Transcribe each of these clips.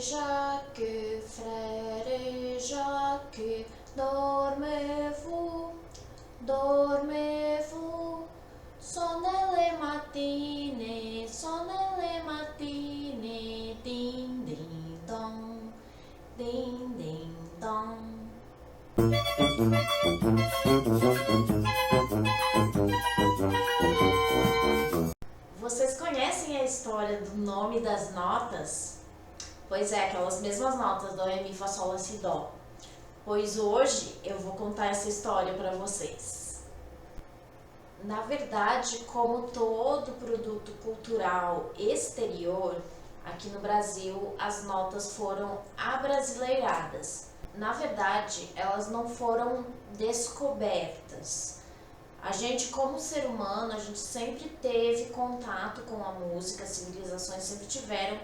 frère Jacques, dormez-vous, dormez-vous, sonnez les matines, ding ding dong, ding ding dong. Vocês conhecem a história do nome das notas? Pois é, aquelas mesmas notas do Ré, Mi, Fá, Sol, Lá, Si, Dó. Pois hoje eu vou contar essa história para vocês. Na verdade, como todo produto cultural exterior, aqui no Brasil as notas foram abrasileiradas. Na verdade, elas não foram descobertas. A gente, como ser humano, a gente sempre teve contato com a música, as civilizações sempre tiveram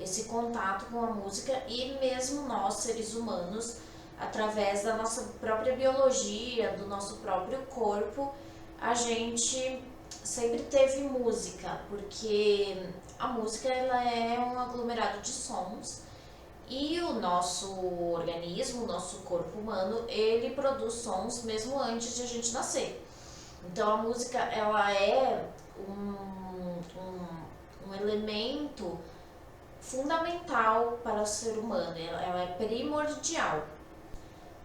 esse contato com a música e mesmo nós, seres humanos, através da nossa própria biologia, do nosso próprio corpo, a gente sempre teve música, porque a música ela é um aglomerado de sons e o nosso organismo, o nosso corpo humano, ele produz sons mesmo antes de a gente nascer. Então a música ela é um elemento fundamental para o ser humano, ela é primordial.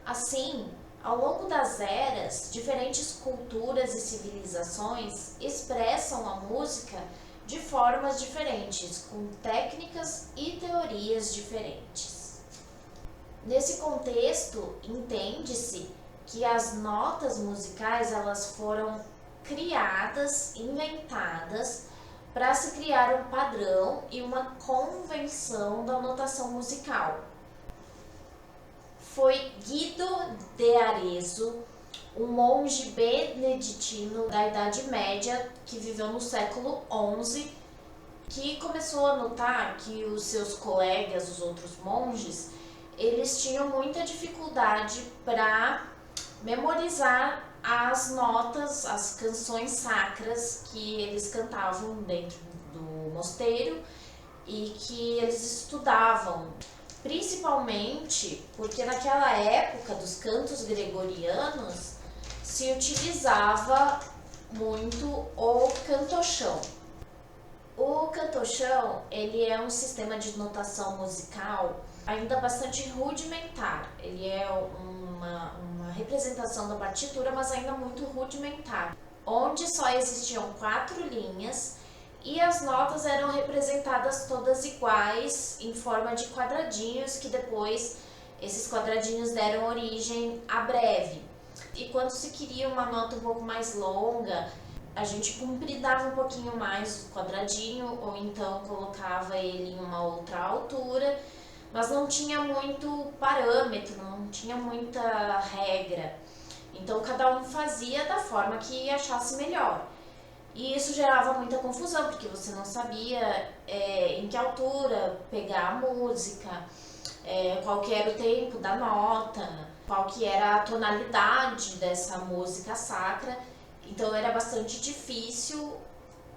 Assim, ao longo das eras, diferentes culturas e civilizações expressam a música de formas diferentes, com técnicas e teorias diferentes. Nesse contexto, entende-se que as notas musicais elas foram criadas, inventadas, para se criar um padrão e uma convenção da notação musical. Foi Guido de Arezzo, um monge beneditino da Idade Média que viveu no século XI, que começou a notar que os seus colegas, os outros monges, eles tinham muita dificuldade para memorizar as notas, as canções sacras que eles cantavam dentro do mosteiro e que eles estudavam, principalmente porque naquela época dos cantos gregorianos se utilizava muito o cantochão. O cantochão, ele é um sistema de notação musical ainda bastante rudimentar. Ele é uma representação da partitura, mas ainda muito rudimentar, onde só existiam 4 linhas e as notas eram representadas todas iguais em forma de quadradinhos, que depois esses quadradinhos deram origem à breve. E quando se queria uma nota um pouco mais longa, a gente compridava um pouquinho mais o quadradinho ou então colocava ele em uma outra altura, mas não tinha muito parâmetro, não tinha muita regra. Então cada um fazia da forma que achasse melhor. E isso gerava muita confusão, porque você não sabia em que altura pegar a música, qual que era o tempo da nota, qual que era a tonalidade dessa música sacra. Então era bastante difícil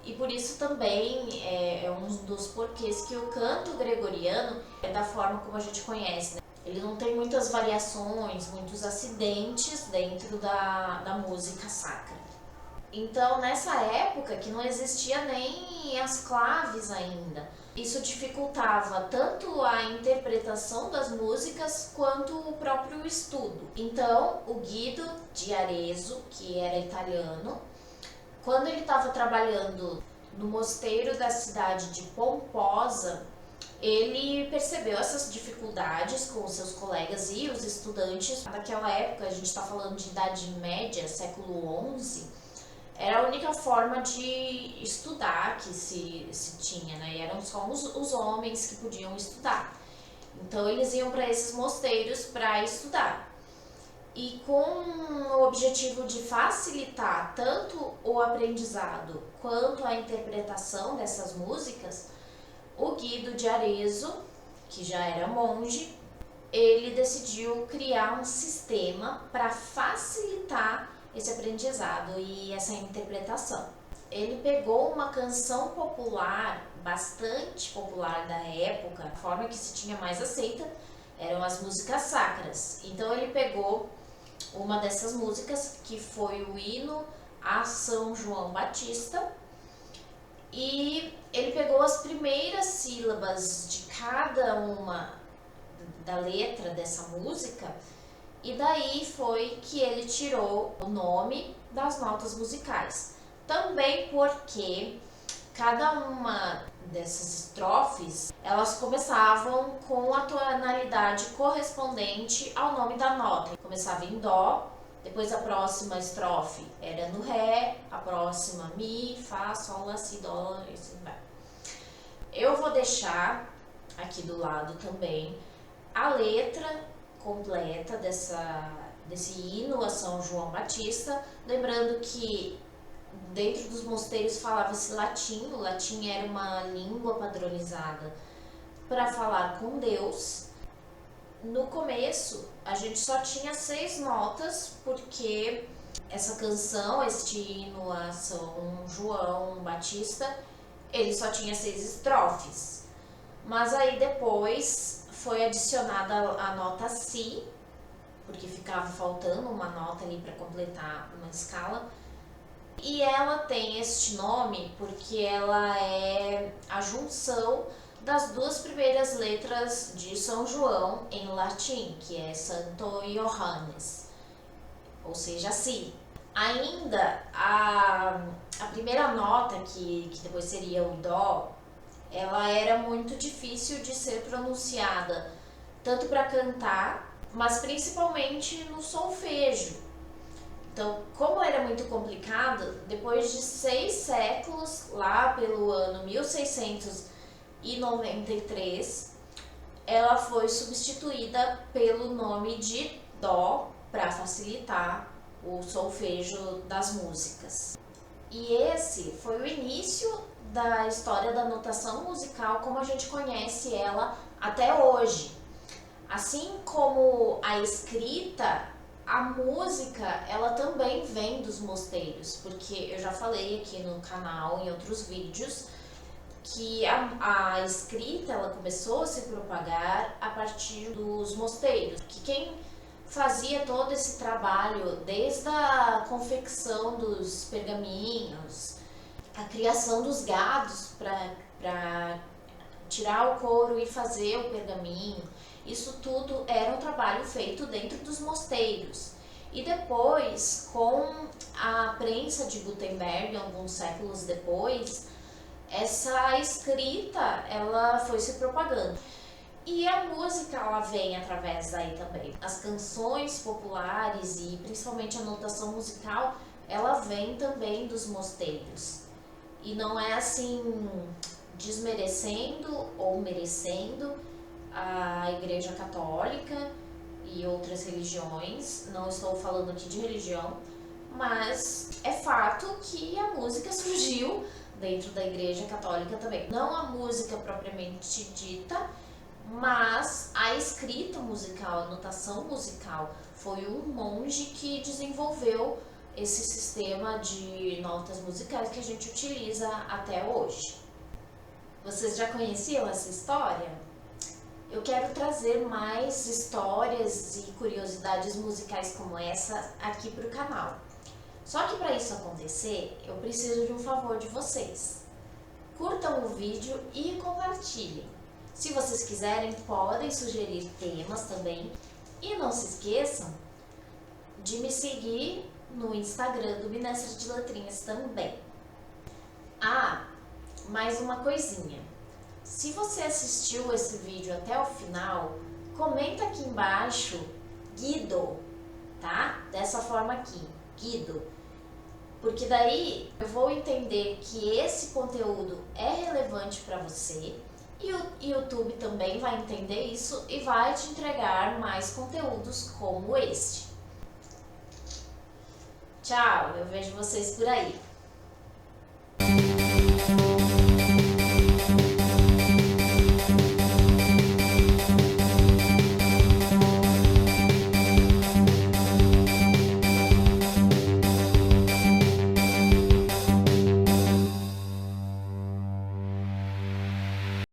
e por isso também é um dos porquês que o canto gregoriano é da forma como a gente conhece, né? Ele não tem muitas variações, muitos acidentes dentro da música sacra. Então, nessa época que não existia nem as claves ainda, isso dificultava tanto a interpretação das músicas quanto o próprio estudo. Então, o Guido de Arezzo, que era italiano, quando ele estava trabalhando no mosteiro da cidade de Pomposa, ele percebeu essas dificuldades com os seus colegas e os estudantes. Naquela época, a gente está falando de Idade Média, século XI, era a única forma de estudar que se tinha, né? E eram só os homens que podiam estudar. Então eles iam para esses mosteiros para estudar. E com o objetivo de facilitar tanto o aprendizado quanto a interpretação dessas músicas, o Guido de Arezzo, que já era monge, ele decidiu criar um sistema para facilitar esse aprendizado e essa interpretação. ele pegou uma canção popular, bastante popular da época, a forma que se tinha mais aceita eram as músicas sacras. Então ele pegou uma dessas músicas, que foi o hino a São João Batista, e ele pegou as primeiras sílabas de cada uma da letra dessa música, e daí foi que ele tirou o nome das notas musicais. Também porque cada uma dessas estrofes, elas começavam com a tonalidade correspondente ao nome da nota. Começava em dó, depois a próxima estrofe era no ré, a próxima mi, fá, sol, lá, si, dó, e assim vai. Eu vou deixar aqui do lado também a letra completa desse hino a São João Batista, lembrando que dentro dos mosteiros falava-se latim. O latim era uma língua padronizada para falar com Deus. No começo, a gente só tinha 6 notas, porque essa canção, este hino a São João Batista, ele só tinha 6 estrofes. Mas aí depois foi adicionada a nota Si, porque ficava faltando uma nota ali para completar uma escala. E ela tem este nome porque ela é a junção das 2 primeiras letras de São João em latim, que é Santo Johannes, ou seja, Si. Ainda a primeira nota, que depois seria o Dó, ela era muito difícil de ser pronunciada, tanto para cantar, mas principalmente no solfejo. Então, como era muito complicado, depois de 6 séculos, lá pelo ano 1693, ela foi substituída pelo nome de Dó, para facilitar o solfejo das músicas. E esse foi o início da história da notação musical como a gente conhece ela até hoje. Assim como a escrita, a música, ela também vem dos mosteiros, porque eu já falei aqui no canal, em outros vídeos, que a escrita ela começou a se propagar a partir dos mosteiros, que quem fazia todo esse trabalho, desde a confecção dos pergaminhos, a criação dos gados para tirar o couro e fazer o pergaminho, isso tudo era um trabalho feito dentro dos mosteiros. E depois, com a prensa de Gutenberg, alguns séculos depois, essa escrita ela foi se propagando. E a música ela vem através daí também. As canções populares e principalmente a notação musical, ela vem também dos mosteiros. E não é assim desmerecendo ou merecendo a Igreja Católica e outras religiões, não estou falando aqui de religião, mas é fato que a música surgiu dentro da Igreja Católica também. Não a música propriamente dita, mas a escrita musical, a notação musical, foi um monge que desenvolveu esse sistema de notas musicais que a gente utiliza até hoje. Vocês já conheciam essa história? Eu quero trazer mais histórias e curiosidades musicais como essa aqui para o canal. Só que para isso acontecer, eu preciso de um favor de vocês. Curtam o vídeo e compartilhem. Se vocês quiserem, podem sugerir temas também. E não se esqueçam de me seguir no Instagram do Minestra de Letrinhas também. Ah, mais uma coisinha. Se você assistiu esse vídeo até o final, comenta aqui embaixo Guido, tá? Dessa forma aqui, Guido. Porque daí eu vou entender que esse conteúdo é relevante para você e o YouTube também vai entender isso e vai te entregar mais conteúdos como este. Tchau, eu vejo vocês por aí.